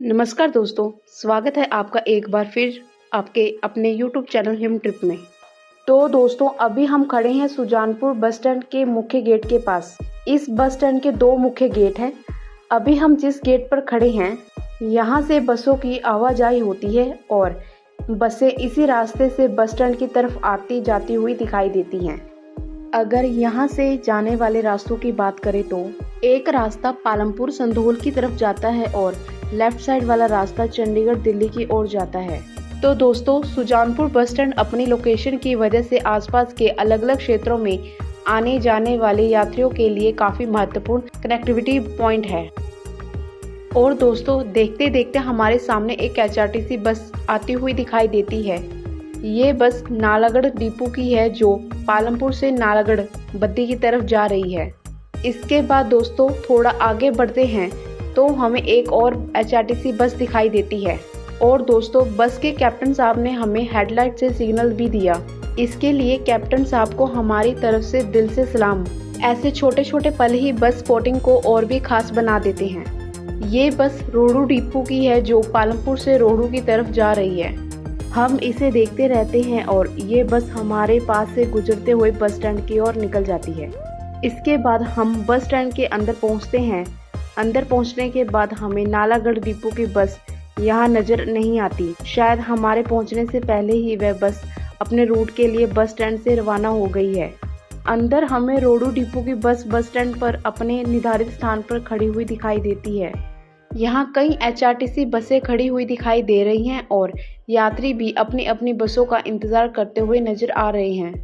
नमस्कार दोस्तों, स्वागत है आपका एक बार फिर आपके अपने YouTube चैनल हिम ट्रिप में। तो दोस्तों, अभी हम खड़े हैं सुजानपुर बस स्टैंड के मुख्य गेट के पास। इस बस स्टैंड के दो मुख्य गेट हैं। अभी हम जिस गेट पर खड़े हैं, यहाँ से बसों की आवाजाही होती है और बसें इसी रास्ते से बस स्टैंड की तरफ आती जाती हुई दिखाई देती हैं। अगर यहाँ से जाने वाले रास्तों की बात करें तो एक रास्ता पालमपुर संधोल की तरफ जाता है और लेफ्ट साइड वाला रास्ता चंडीगढ़ दिल्ली की ओर जाता है। तो दोस्तों, सुजानपुर बस स्टैंड अपनी लोकेशन की वजह से आसपास के अलग अलग क्षेत्रों में आने जाने वाले यात्रियों के लिए काफ़ी महत्वपूर्ण कनेक्टिविटी पॉइंट है। और दोस्तों, देखते देखते हमारे सामने एक HRTC बस आती हुई दिखाई देती है। ये बस नालागढ़ डिपो की है जो पालमपुर से नालागढ़ बद्दी की तरफ जा रही है। इसके बाद दोस्तों, थोड़ा आगे बढ़ते हैं तो हमें एक और HRTC बस दिखाई देती है। और दोस्तों, बस के कैप्टन साहब ने हमें हेडलाइट से सिग्नल भी दिया। इसके लिए कैप्टन साहब को हमारी तरफ से दिल से सलाम। ऐसे छोटे छोटे पल ही बस स्पॉटिंग को और भी खास बना देते हैं। ये बस रोहड़ू डिपो की है जो पालमपुर से रोहड़ू की तरफ जा रही है। हम इसे देखते रहते हैं और ये बस हमारे पास से गुजरते हुए बस स्टैंड की ओर निकल जाती है। इसके बाद हम बस स्टैंड के अंदर पहुंचते हैं। अंदर पहुंचने के बाद हमें नालागढ़ डिपो की बस यहाँ नज़र नहीं आती। शायद हमारे पहुंचने से पहले ही वह बस अपने रूट के लिए बस स्टैंड से रवाना हो गई है। अंदर हमें रोहड़ू डिपो की बस स्टैंड पर अपने निर्धारित स्थान पर खड़ी हुई दिखाई देती है। यहाँ कई HRTC बसें खड़ी हुई दिखाई दे रही हैं और यात्री भी अपनी अपनी बसों का इंतज़ार करते हुए नजर आ रहे हैं।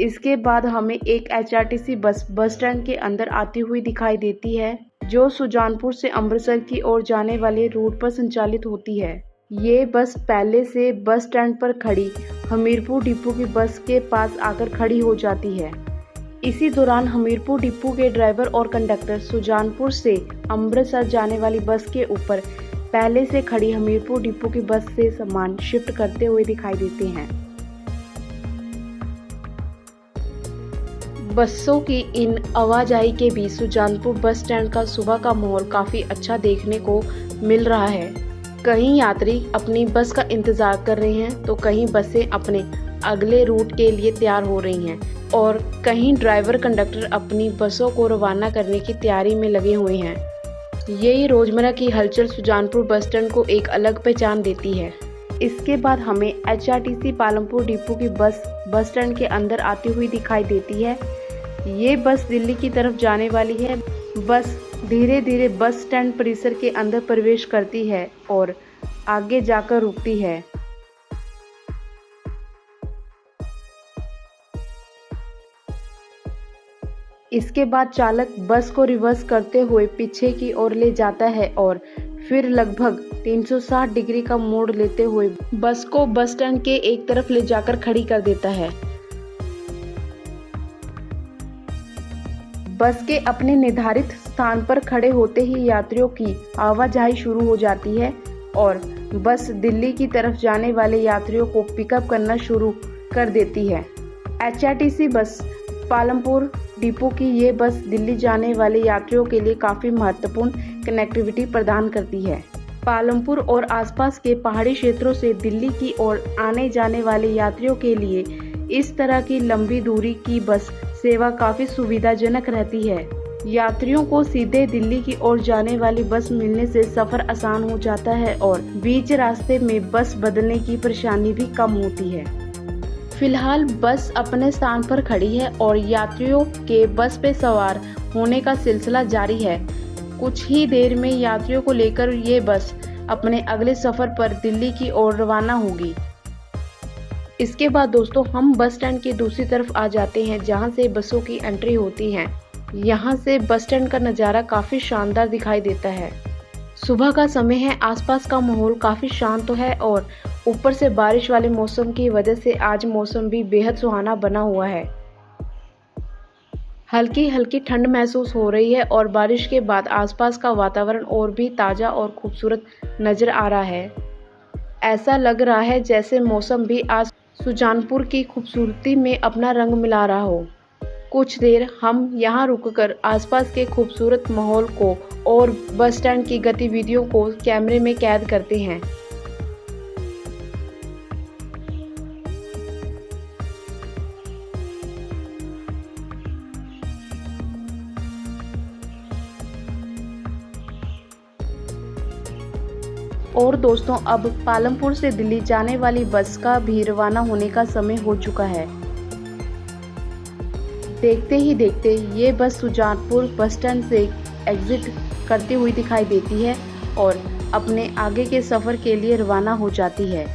इसके बाद हमें एक HRTC बस स्टैंड के अंदर आती हुई दिखाई देती है जो सुजानपुर से अमृतसर की ओर जाने वाले रूट पर संचालित होती है। ये बस पहले से बस स्टैंड पर खड़ी हमीरपुर डिपो की बस के पास आकर खड़ी हो जाती है। इसी दौरान हमीरपुर डिपो के ड्राइवर और कंडक्टर सुजानपुर से अमृतसर जाने वाली बस के ऊपर पहले से खड़ी हमीरपुर डिपो की बस से सामान शिफ्ट करते हुए दिखाई देते हैं। बसों की इन आवाजाही के बीच सुजानपुर बस स्टैंड का सुबह का माहौल काफ़ी अच्छा देखने को मिल रहा है। कहीं यात्री अपनी बस का इंतज़ार कर रहे हैं तो कहीं बसें अपने अगले रूट के लिए तैयार हो रही हैं और कहीं ड्राइवर कंडक्टर अपनी बसों को रवाना करने की तैयारी में लगे हुए हैं। यही रोज़मर्रा की हलचल सुजानपुर बस स्टैंड को एक अलग पहचान देती है। इसके बाद हमें HRTC पालमपुर डिपो की बस स्टैंड के अंदर आती हुई दिखाई देती है। ये बस दिल्ली की तरफ जाने वाली है। बस धीरे धीरे बस स्टैंड परिसर के अंदर प्रवेश करती है और आगे जाकर रुकती है। इसके बाद चालक बस को रिवर्स करते हुए पीछे की ओर ले जाता है और फिर लगभग 360 डिग्री का मोड़ लेते हुए बस को बस स्टैंड के एक तरफ ले जाकर खड़ी कर देता है। बस के अपने निर्धारित स्थान पर खड़े होते ही यात्रियों की आवाजाही शुरू हो जाती है और बस दिल्ली की तरफ जाने वाले यात्रियों को पिकअप करना शुरू कर देती है। HRTC बस पालमपुर डिपो की ये बस दिल्ली जाने वाले यात्रियों के लिए काफ़ी महत्वपूर्ण कनेक्टिविटी प्रदान करती है। पालमपुर और आसपास के पहाड़ी क्षेत्रों से दिल्ली की ओर आने जाने वाले यात्रियों के लिए इस तरह की लंबी दूरी की बस सेवा काफ़ी सुविधाजनक रहती है। यात्रियों को सीधे दिल्ली की ओर जाने वाली बस मिलने से सफ़र आसान हो जाता है और बीच रास्ते में बस बदलने की परेशानी भी कम होती है। फिलहाल बस अपने स्थान पर खड़ी है और यात्रियों के बस पे सवार होने का सिलसिला जारी है। कुछ ही देर में यात्रियों को लेकर ये बस अपने अगले सफ़र पर दिल्ली की ओर रवाना होगी। इसके बाद दोस्तों, हम बस स्टैंड की दूसरी तरफ आ जाते हैं जहां से बसों की एंट्री होती है। यहां से बस स्टैंड का नज़ारा काफ़ी शानदार दिखाई देता है। सुबह का समय है, आसपास का माहौल काफ़ी शांत है और ऊपर से बारिश वाले मौसम की वजह से आज मौसम भी बेहद सुहाना बना हुआ है। हल्की हल्की ठंड महसूस हो रही है और बारिश के बाद आसपास का वातावरण और भी ताज़ा और खूबसूरत नज़र आ रहा है। ऐसा लग रहा है जैसे मौसम भी आज सुजानपुर की खूबसूरती में अपना रंग मिला रहा हो। कुछ देर हम यहाँ रुककर आसपास के खूबसूरत माहौल को और बस स्टैंड की गतिविधियों को कैमरे में कैद करते हैं। और दोस्तों, अब पालमपुर से दिल्ली जाने वाली बस का भी रवाना होने का समय हो चुका है। देखते ही देखते ये बस सुजानपुर बस स्टैंड से एग्जिट करती हुई दिखाई देती है और अपने आगे के सफ़र के लिए रवाना हो जाती है।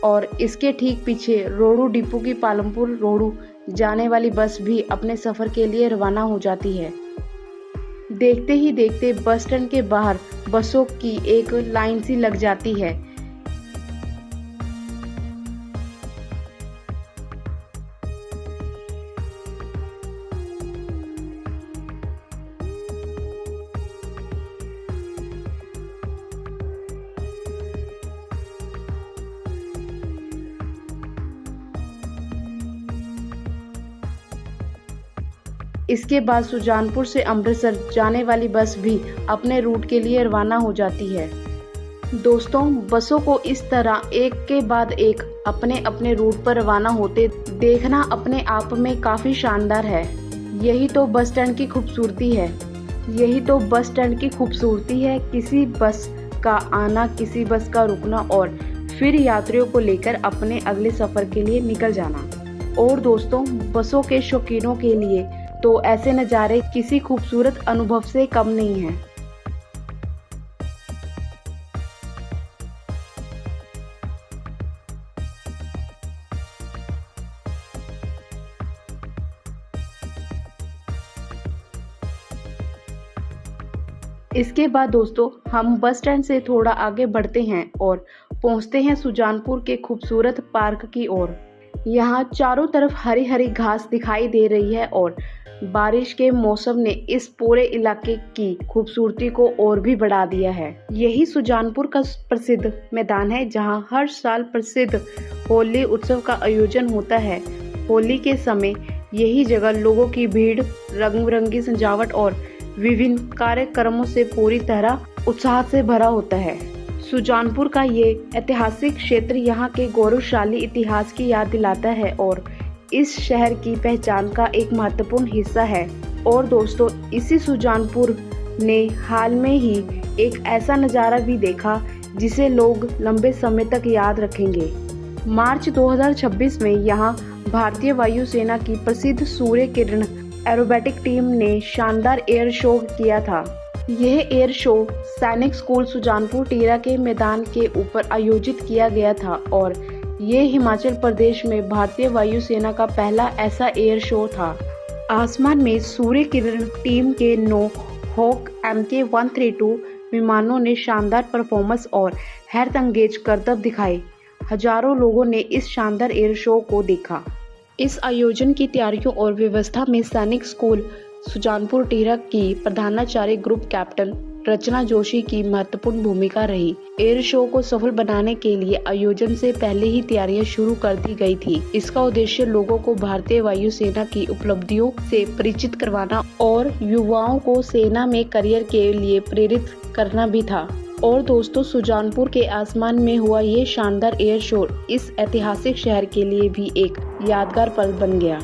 और इसके ठीक पीछे रोडू डिपो की पालमपुर रोडू जाने वाली बस भी अपने सफ़र के लिए रवाना हो जाती है। देखते ही देखते बस स्टैंड के बाहर बसों की एक लाइन सी लग जाती है। इसके बाद सुजानपुर से अमृतसर जाने वाली बस भी अपने रूट के लिए रवाना हो जाती है। दोस्तों, बसों को इस तरह एक के बाद एक अपने अपने रूट पर रवाना होते देखना अपने आप में काफ़ी शानदार है। यही तो बस स्टैंड की खूबसूरती है। किसी बस का आना, किसी बस का रुकना और फिर यात्रियों को लेकर अपने अगले सफ़र के लिए निकल जाना। और दोस्तों, बसों के शौकीनों के लिए तो ऐसे नज़ारे किसी खूबसूरत अनुभव से कम नहीं हैं। इसके बाद दोस्तों, हम बस स्टैंड से थोड़ा आगे बढ़ते हैं और पहुंचते हैं सुजानपुर के खूबसूरत पार्क की ओर। यहाँ चारों तरफ हरी हरी घास दिखाई दे रही है और बारिश के मौसम ने इस पूरे इलाके की खूबसूरती को और भी बढ़ा दिया है। यही सुजानपुर का प्रसिद्ध मैदान है जहां हर साल प्रसिद्ध होली उत्सव का आयोजन होता है। होली के समय यही जगह लोगों की भीड़, रंग बिरंगी सजावट और विभिन्न कार्यक्रमों से पूरी तरह उत्साह से भरा होता है। सुजानपुर का ये ऐतिहासिक क्षेत्र यहाँ के गौरवशाली इतिहास की याद दिलाता है और इस शहर की पहचान का एक महत्वपूर्ण हिस्सा है। और दोस्तों, इसी सुजानपुर ने हाल में ही एक ऐसा नज़ारा भी देखा जिसे लोग लंबे समय तक याद रखेंगे। मार्च 2026 में यहाँ भारतीय वायुसेना की प्रसिद्ध सूर्य किरण एरोबेटिक टीम ने शानदार एयर शो किया था। यह एयर शो सैनिक स्कूल सुजानपुर टीरा के मैदान के ऊपर आयोजित किया गया था और ये हिमाचल प्रदेश में भारतीय वायुसेना का पहला ऐसा एयर शो था। आसमान में सूर्य किरण टीम के 9 हॉक MK-132 विमानों ने शानदार परफॉर्मेंस और हैरतअंगेज करतब दिखाए। हजारों लोगों ने इस शानदार एयर शो को देखा। इस आयोजन की तैयारियों और व्यवस्था में सैनिक स्कूल सुजानपुर टीरा की प्रधानाचार्य ग्रुप कैप्टन रचना जोशी की महत्वपूर्ण भूमिका रही। एयर शो को सफल बनाने के लिए आयोजन से पहले ही तैयारियां शुरू कर दी गई थी। इसका उद्देश्य लोगों को भारतीय वायुसेना की उपलब्धियों से परिचित करवाना और युवाओं को सेना में करियर के लिए प्रेरित करना भी था। और दोस्तों, सुजानपुर के आसमान में हुआ ये शानदार एयर शो इस ऐतिहासिक शहर के लिए भी एक यादगार पल बन गया।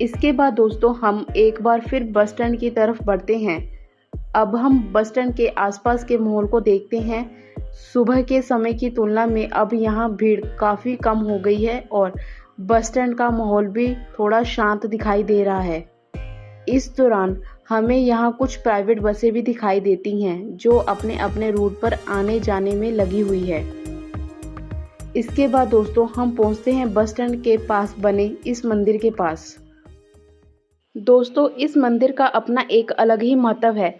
इसके बाद दोस्तों हम एक बार फिर बस स्टैंड की तरफ बढ़ते हैं। अब हम बस स्टैंड के आसपास के माहौल को देखते हैं। सुबह के समय की तुलना में अब यहाँ भीड़ काफ़ी कम हो गई है और बस स्टैंड का माहौल भी थोड़ा शांत दिखाई दे रहा है। इस दौरान हमें यहाँ कुछ प्राइवेट बसें भी दिखाई देती हैं जो अपने अपने रूट पर आने जाने में लगी हुई है। इसके बाद दोस्तों हम पहुँचते हैं बस स्टैंड के पास बने इस मंदिर के पास। दोस्तों इस मंदिर का अपना एक अलग ही महत्व है।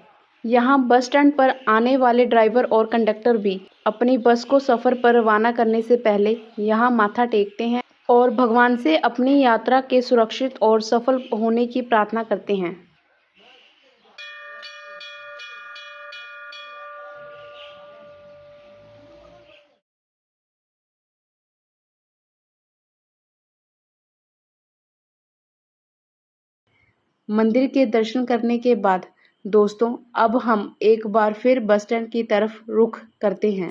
यहाँ बस स्टैंड पर आने वाले ड्राइवर और कंडक्टर भी अपनी बस को सफ़र पर रवाना करने से पहले यहाँ माथा टेकते हैं और भगवान से अपनी यात्रा के सुरक्षित और सफल होने की प्रार्थना करते हैं। मंदिर के दर्शन करने के बाद दोस्तों अब हम एक बार फिर बस स्टैंड की तरफ रुख करते हैं।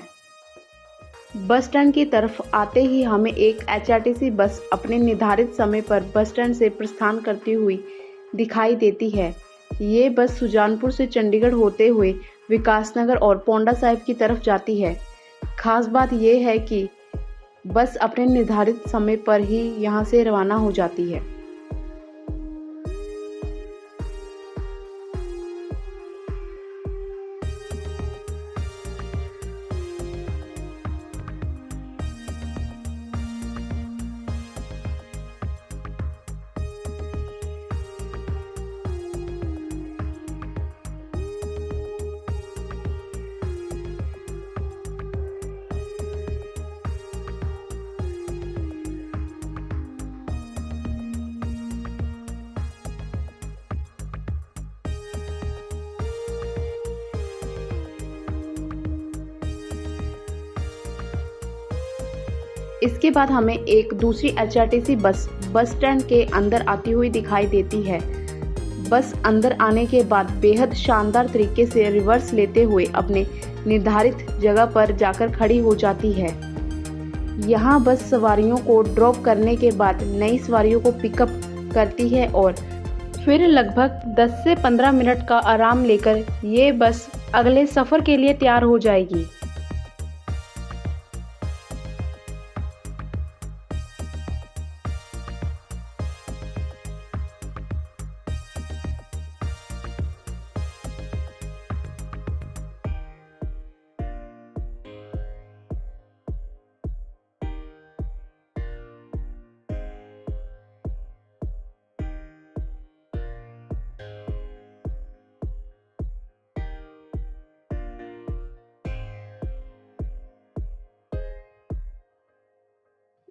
बस स्टैंड की तरफ आते ही हमें एक HRTC बस अपने निर्धारित समय पर बस स्टैंड से प्रस्थान करती हुई दिखाई देती है। ये बस सुजानपुर से चंडीगढ़ होते हुए विकासनगर और पोंडा साहिब की तरफ जाती है। खास बात यह है कि बस अपने निर्धारित समय पर ही यहाँ से रवाना हो जाती है। इसके बाद हमें एक दूसरी HRTC बस स्टैंड के अंदर आती हुई दिखाई देती है। बस अंदर आने के बाद बेहद शानदार तरीके से रिवर्स लेते हुए अपने निर्धारित जगह पर जाकर खड़ी हो जाती है। यहाँ बस सवारियों को ड्रॉप करने के बाद नई सवारियों को पिकअप करती है और फिर लगभग 10 से 15 मिनट का आराम लेकर ये बस अगले सफ़र के लिए तैयार हो जाएगी।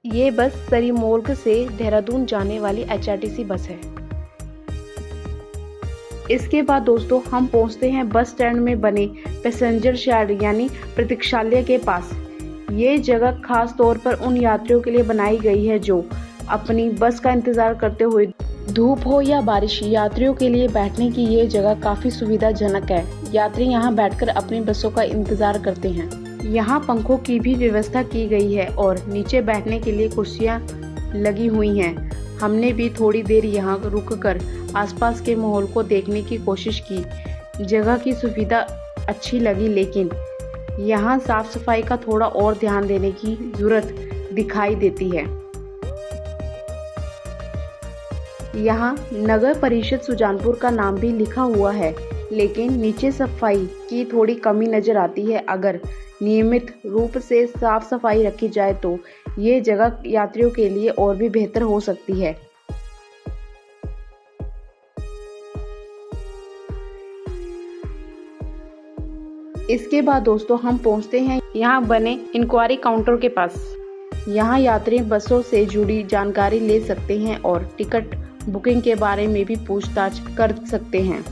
ये बस सरीमोर्ग से देहरादून जाने वाली HRTC बस है। इसके बाद दोस्तों हम पहुंचते हैं बस स्टैंड में बने पैसेंजर शेड यानी प्रतीक्षालय के पास। ये जगह खास तौर पर उन यात्रियों के लिए बनाई गई है जो अपनी बस का इंतज़ार करते हुए, धूप हो या बारिश, यात्रियों के लिए बैठने की ये जगह काफ़ी सुविधाजनक है। यात्री यहाँ बैठकर अपनी बसों का इंतज़ार करते हैं। यहाँ पंखों की भी व्यवस्था की गई है और नीचे बैठने के लिए कुर्सियाँ लगी हुई हैं। हमने भी थोड़ी देर यहाँ रुककर आसपास के माहौल को देखने की कोशिश की। जगह की सुविधा अच्छी लगी, लेकिन यहाँ साफ सफाई का थोड़ा और ध्यान देने की ज़रूरत दिखाई देती है। यहाँ नगर परिषद सुजानपुर का नाम भी लिखा हुआ है, लेकिन नीचे सफाई की थोड़ी कमी नज़र आती है। अगर नियमित रूप से साफ सफाई रखी जाए तो ये जगह यात्रियों के लिए और भी बेहतर हो सकती है। इसके बाद दोस्तों हम पहुंचते हैं यहाँ बने इंक्वायरी काउंटर के पास। यहाँ यात्री बसों से जुड़ी जानकारी ले सकते हैं और टिकट बुकिंग के बारे में भी पूछताछ कर सकते हैं।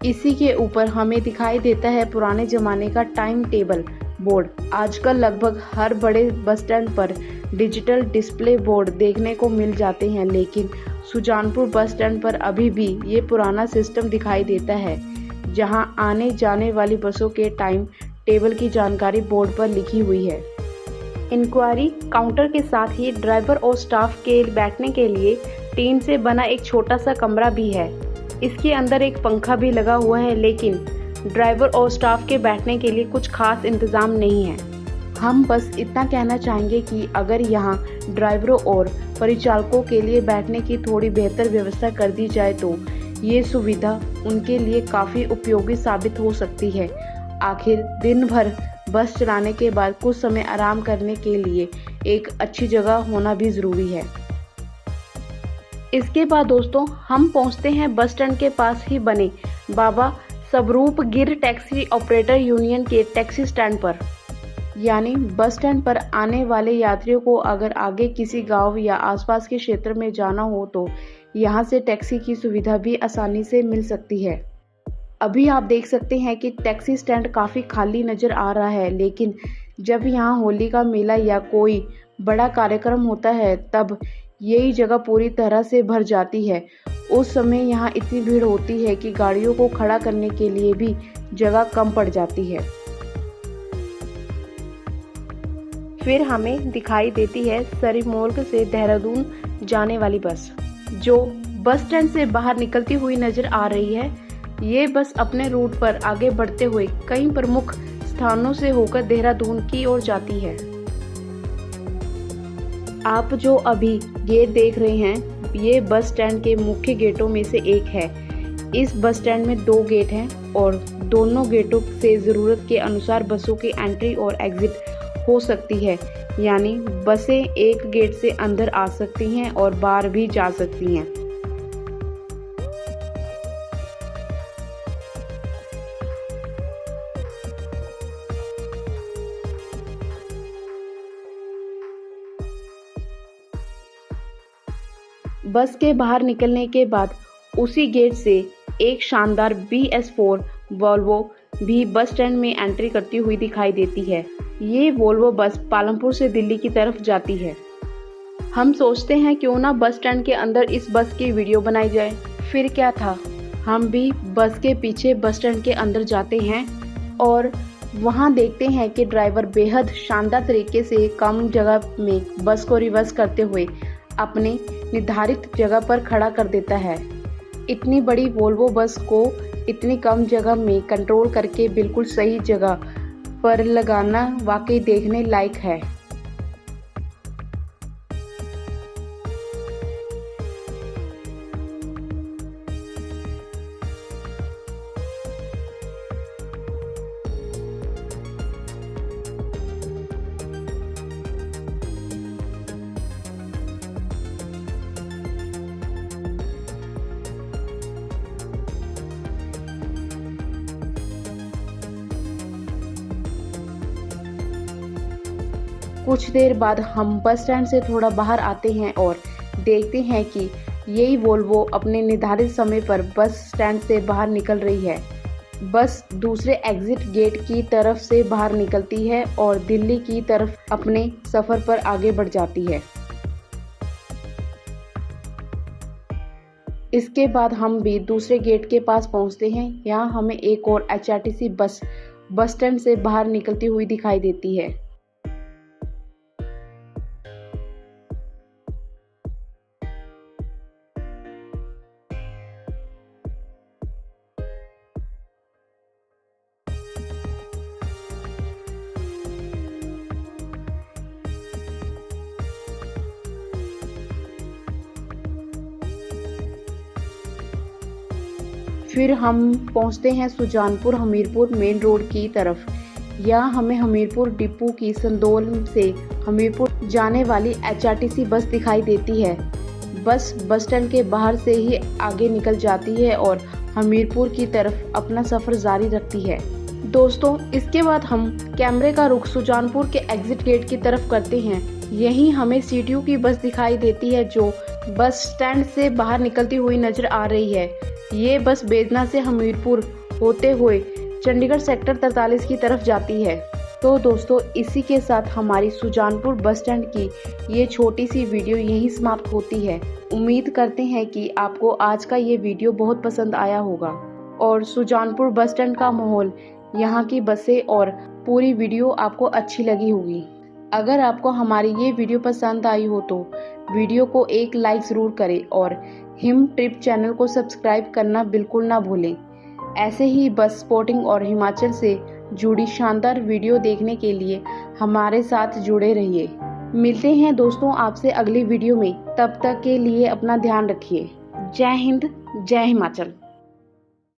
इसी के ऊपर हमें दिखाई देता है पुराने ज़माने का टाइम टेबल बोर्ड। आजकल लगभग हर बड़े बस स्टैंड पर डिजिटल डिस्प्ले बोर्ड देखने को मिल जाते हैं, लेकिन सुजानपुर बस स्टैंड पर अभी भी ये पुराना सिस्टम दिखाई देता है, जहां आने जाने वाली बसों के टाइम टेबल की जानकारी बोर्ड पर लिखी हुई है। इंक्वायरी काउंटर के साथ ही ड्राइवर और स्टाफ के बैठने के लिए टीन से बना एक छोटा सा कमरा भी है। इसके अंदर एक पंखा भी लगा हुआ है, लेकिन ड्राइवर और स्टाफ के बैठने के लिए कुछ खास इंतज़ाम नहीं है। हम बस इतना कहना चाहेंगे कि अगर यहाँ ड्राइवरों और परिचालकों के लिए बैठने की थोड़ी बेहतर व्यवस्था कर दी जाए तो ये सुविधा उनके लिए काफ़ी उपयोगी साबित हो सकती है। आखिर दिन भर बस चलाने के बाद कुछ समय आराम करने के लिए एक अच्छी जगह होना भी ज़रूरी है। इसके बाद दोस्तों हम पहुंचते हैं बस स्टैंड के पास ही बने बाबा स्वरूप गिर टैक्सी ऑपरेटर यूनियन के टैक्सी स्टैंड पर। यानी बस स्टैंड पर आने वाले यात्रियों को अगर आगे किसी गांव या आसपास के क्षेत्र में जाना हो तो यहां से टैक्सी की सुविधा भी आसानी से मिल सकती है। अभी आप देख सकते हैं कि टैक्सी स्टैंड काफ़ी खाली नज़र आ रहा है, लेकिन जब यहाँ होली का मेला या कोई बड़ा कार्यक्रम होता है तब यही जगह पूरी तरह से भर जाती है। उस समय यहाँ इतनी भीड़ होती है कि गाड़ियों को खड़ा करने के लिए भी जगह कम पड़ जाती है। फिर हमें दिखाई देती है सरिमोर्ग से देहरादून जाने वाली बस, जो बस स्टैंड से बाहर निकलती हुई नज़र आ रही है। ये बस अपने रूट पर आगे बढ़ते हुए कई प्रमुख स्थानों से होकर देहरादून की ओर जाती है। आप जो अभी गेट देख रहे हैं ये बस स्टैंड के मुख्य गेटों में से एक है। इस बस स्टैंड में 2 गेट हैं और दोनों गेटों से ज़रूरत के अनुसार बसों की एंट्री और एग्जिट हो सकती है। यानी बसें एक गेट से अंदर आ सकती हैं और बाहर भी जा सकती हैं। बस के बाहर निकलने के बाद उसी गेट से एक शानदार BS4 वोल्वो भी बस स्टैंड में एंट्री करती हुई दिखाई देती है। ये वोल्वो बस पालमपुर से दिल्ली की तरफ जाती है। हम सोचते हैं क्यों ना बस स्टैंड के अंदर इस बस की वीडियो बनाई जाए। फिर क्या था, हम भी बस के पीछे बस स्टैंड के अंदर जाते हैं और वहाँ देखते हैं कि ड्राइवर बेहद शानदार तरीके से कम जगह में बस को रिवर्स करते हुए अपने निर्धारित जगह पर खड़ा कर देता है। इतनी बड़ी वोल्वो बस को इतनी कम जगह में कंट्रोल करके बिल्कुल सही जगह पर लगाना वाकई देखने लायक है। कुछ देर बाद हम बस स्टैंड से थोड़ा बाहर आते हैं और देखते हैं कि यही वोल्वो अपने निर्धारित समय पर बस स्टैंड से बाहर निकल रही है। बस दूसरे एग्जिट गेट की तरफ से बाहर निकलती है और दिल्ली की तरफ अपने सफ़र पर आगे बढ़ जाती है। इसके बाद हम भी दूसरे गेट के पास पहुंचते हैं। यहाँ हमें एक और HRTC बस स्टैंड से बाहर निकलती हुई दिखाई देती है। फिर हम पहुंचते हैं सुजानपुर हमीरपुर मेन रोड की तरफ। यहाँ हमें हमीरपुर डिपो की संदोल से हमीरपुर जाने वाली HRTC बस दिखाई देती है। बस स्टैंड के बाहर से ही आगे निकल जाती है और हमीरपुर की तरफ अपना सफ़र जारी रखती है। दोस्तों इसके बाद हम कैमरे का रुख सुजानपुर के एग्जिट गेट की तरफ करते हैं। यहीं हमें CTU की बस दिखाई देती है जो बस स्टैंड से बाहर निकलती हुई नज़र आ रही है। ये बस बेजना से हमीरपुर होते हुए चंडीगढ़ सेक्टर 43 की तरफ जाती है। तो दोस्तों इसी के साथ हमारी सुजानपुर बस स्टैंड की ये छोटी सी वीडियो यहीं समाप्त होती है। उम्मीद करते हैं कि आपको आज का ये वीडियो बहुत पसंद आया होगा और सुजानपुर बस स्टैंड का माहौल, यहाँ की बसें और पूरी वीडियो आपको अच्छी लगी होगी। अगर आपको हमारी ये वीडियो पसंद आई हो तो वीडियो को एक लाइक ज़रूर करें और हिम ट्रिप चैनल को सब्सक्राइब करना बिल्कुल ना भूलें। ऐसे ही बस स्पॉटिंग और हिमाचल से जुड़ी शानदार वीडियो देखने के लिए हमारे साथ जुड़े रहिए। मिलते हैं दोस्तों आपसे अगली वीडियो में, तब तक के लिए अपना ध्यान रखिए। जय हिंद, जय हिमाचल।